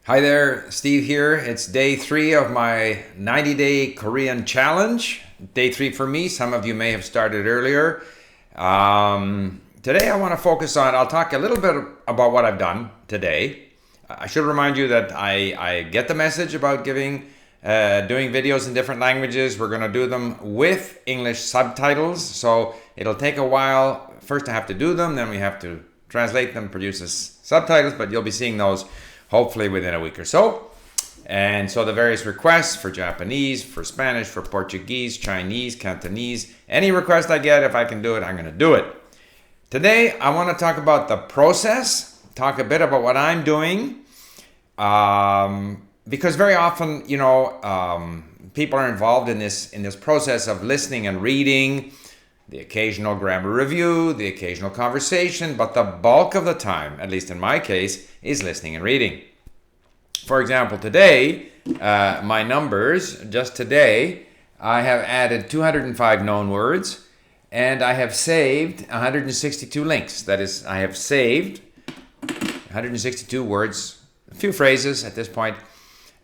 Hi there, Steve here. It's day 3 of my 90-day Korean challenge. Day 3 for me. Some of you may have started earlier. Today I want to focus on, I'll talk a little bit about what I've done today. I should remind you that I get the message about doing videos in different languages. We're going to do them with English subtitles. So it'll take a while. First I have to do them, then we have to translate them, produce subtitles, but you'll be seeing those hopefully within a week or so. And so the various requests for Japanese, for Spanish, for Portuguese, Chinese, Cantonese, any request I get, if I can do it, I'm going to do it. Today, I want to talk about the process, talk a bit about what I'm doing, because very often, people are involved in this process of listening and reading, the occasional grammar review, the occasional conversation, but the bulk of the time, at least in my case, is listening and reading. For example, today, my numbers, just today, I have added 205 known words, and I have saved 162 links. That is, I have saved 162 words, a few phrases at this point,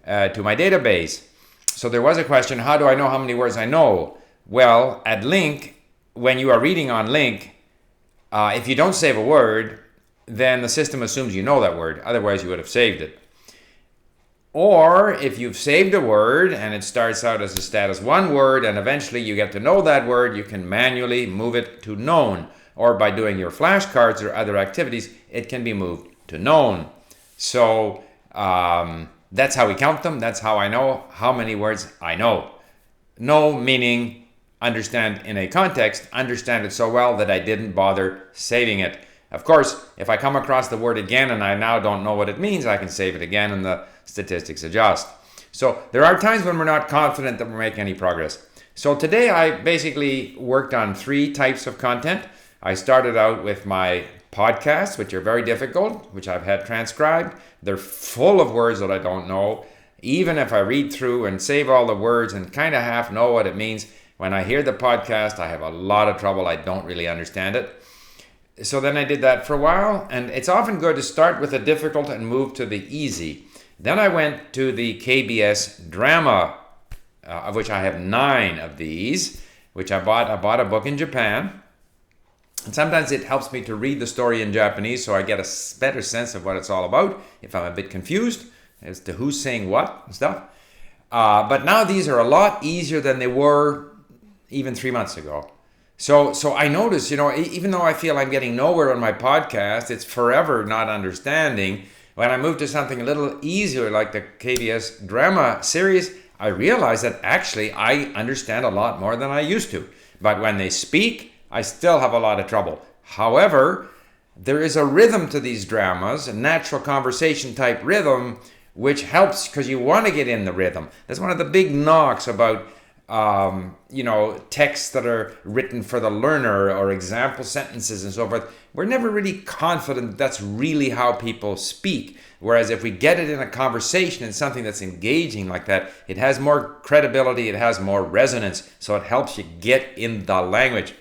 to my database. So there was a question, how do I know how many words I know? Well, at Link, when you are reading on Link, if you don't save a word, then the system assumes you know that word. Otherwise, you would have saved it. Or if you've saved a word and it starts out as a status 1 word and eventually you get to know that word, you can manually move it to known. Or by doing your flashcards or other activities, it can be moved to known. So that's how we count them. That's how I know how many words I know. Know meaning understand in a context, understand it so well that I didn't bother saving it. Of course, if I come across the word again and I now don't know what it means, I can save it again and the statistics adjust. So there are times when we're not confident that we're making any progress. So today I basically worked on 3 types of content. I started out with my podcasts, which are very difficult, which I've had transcribed. They're full of words that I don't know. Even if I read through and save all the words and kind of half know what it means, when I hear the podcast, I have a lot of trouble. I don't really understand it. So then I did that for a while, and it's often good to start with the difficult and move to the easy. Then I went to the KBS drama, of which I have 9 of these, which I bought. I bought a book in Japan, and sometimes it helps me to read the story in Japanese so I get a better sense of what it's all about if I'm a bit confused as to who's saying what and stuff. But now these are a lot easier than they were even 3 months ago. So I notice, even though I feel I'm getting nowhere on my podcast, it's forever not understanding. When I move to something a little easier, like the KBS drama series, I realize that actually I understand a lot more than I used to. But when they speak, I still have a lot of trouble. However, there is a rhythm to these dramas, a natural conversation type rhythm, which helps because you want to get in the rhythm. That's one of the big knocks about texts that are written for the learner or example sentences and so forth. We're never really confident that's really how people speak. Whereas if we get it in a conversation and something that's engaging like that, it has more credibility, it has more resonance, so it helps you get in the language.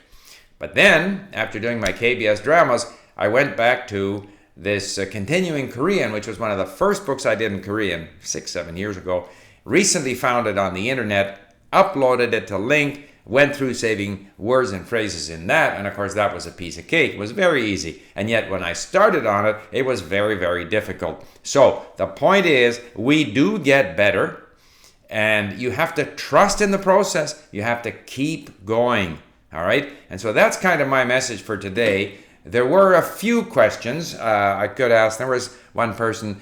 But then, after doing my KBS dramas, I went back to this Continuing Korean, which was one of the first books I did in Korean 6-7 years ago. Recently found it on the internet, uploaded it to Link, went through saving words and phrases in that, and of course that was a piece of cake. It was very easy. And yet when I started on it, it was very, very difficult. So the point is, we do get better, and you have to trust in the process. You have to keep going. All right? And so that's kind of my message for today. There were a few questions I could ask. There was one person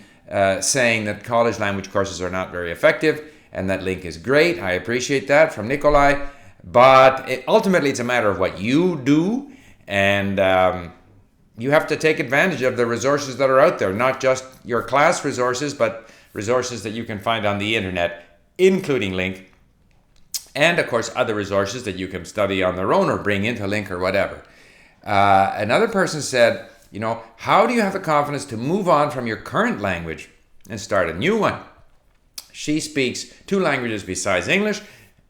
saying that college language courses are not very effective, and that Link is great. I appreciate that from Nikolai. But ultimately, it's a matter of what you do, and you have to take advantage of the resources that are out there, not just your class resources, but resources that you can find on the internet, including Link, and of course, other resources that you can study on their own or bring into Link or whatever. Another person said, how do you have the confidence to move on from your current language and start a new one? She speaks 2 languages besides English.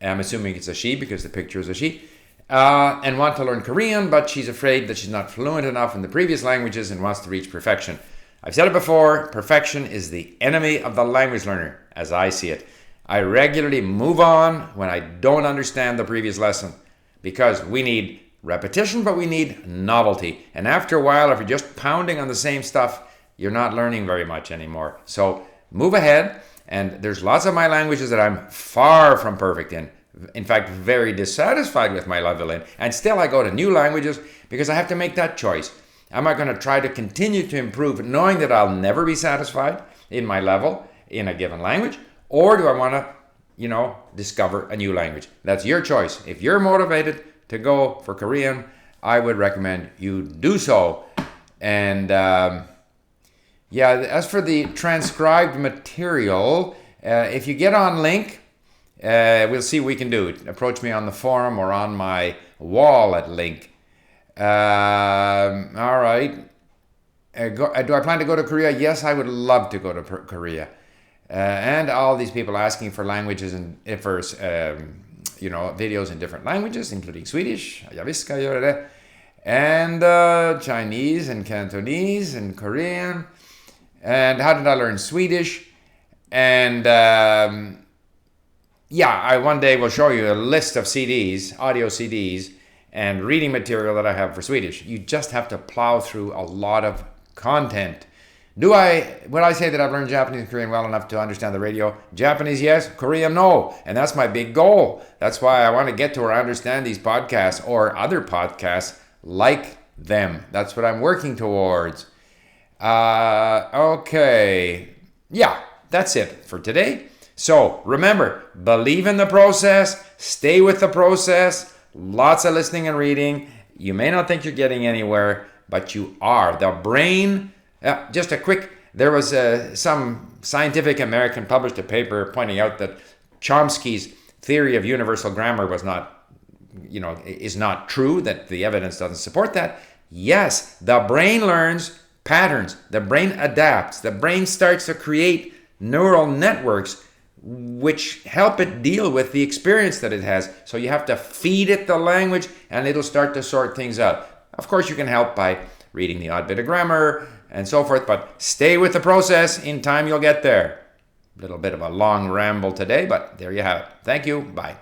I'm assuming it's a she because the picture is a she. And want to learn Korean, but she's afraid that she's not fluent enough in the previous languages and wants to reach perfection. I've said it before, perfection is the enemy of the language learner, as I see it. I regularly move on when I don't understand the previous lesson because we need repetition, but we need novelty. And after a while, if you're just pounding on the same stuff, you're not learning very much anymore. So move ahead. And there's lots of my languages that I'm far from perfect in. In fact, very dissatisfied with my level in. And still I go to new languages because I have to make that choice. Am I going to try to continue to improve knowing that I'll never be satisfied in my level in a given language? Or do I want to, discover a new language? That's your choice. If you're motivated to go for Korean, I would recommend you do so. And as for the transcribed material, if you get on link, we'll see what we can do. Approach me on the forum or on my wall at link. All right. Do I plan to go to Korea? Yes, I would love to go to Korea. And all these people asking for languages and for videos in different languages, including Swedish, and Chinese and Cantonese and Korean. And how did I learn Swedish? And I one day will show you a list of CDs, audio CDs, and reading material that I have for Swedish. You just have to plow through a lot of content. Would I say that I've learned Japanese and Korean well enough to understand the radio? Japanese, yes. Korean, no. And that's my big goal. That's why I want to get to where I understand these podcasts or other podcasts like them. That's what I'm working towards. Okay. Yeah, that's it for today. So remember, believe in the process, stay with the process, lots of listening and reading. You may not think you're getting anywhere, but you are. The brain, there was some Scientific American published a paper pointing out that Chomsky's theory of universal grammar is not true, that the evidence doesn't support that. Yes, the brain learns patterns. The brain adapts. The brain starts to create neural networks which help it deal with the experience that it has. So you have to feed it the language and it'll start to sort things out. Of course, you can help by reading the odd bit of grammar and so forth, but stay with the process. In time, you'll get there. A little bit of a long ramble today, but there you have it. Thank you. Bye.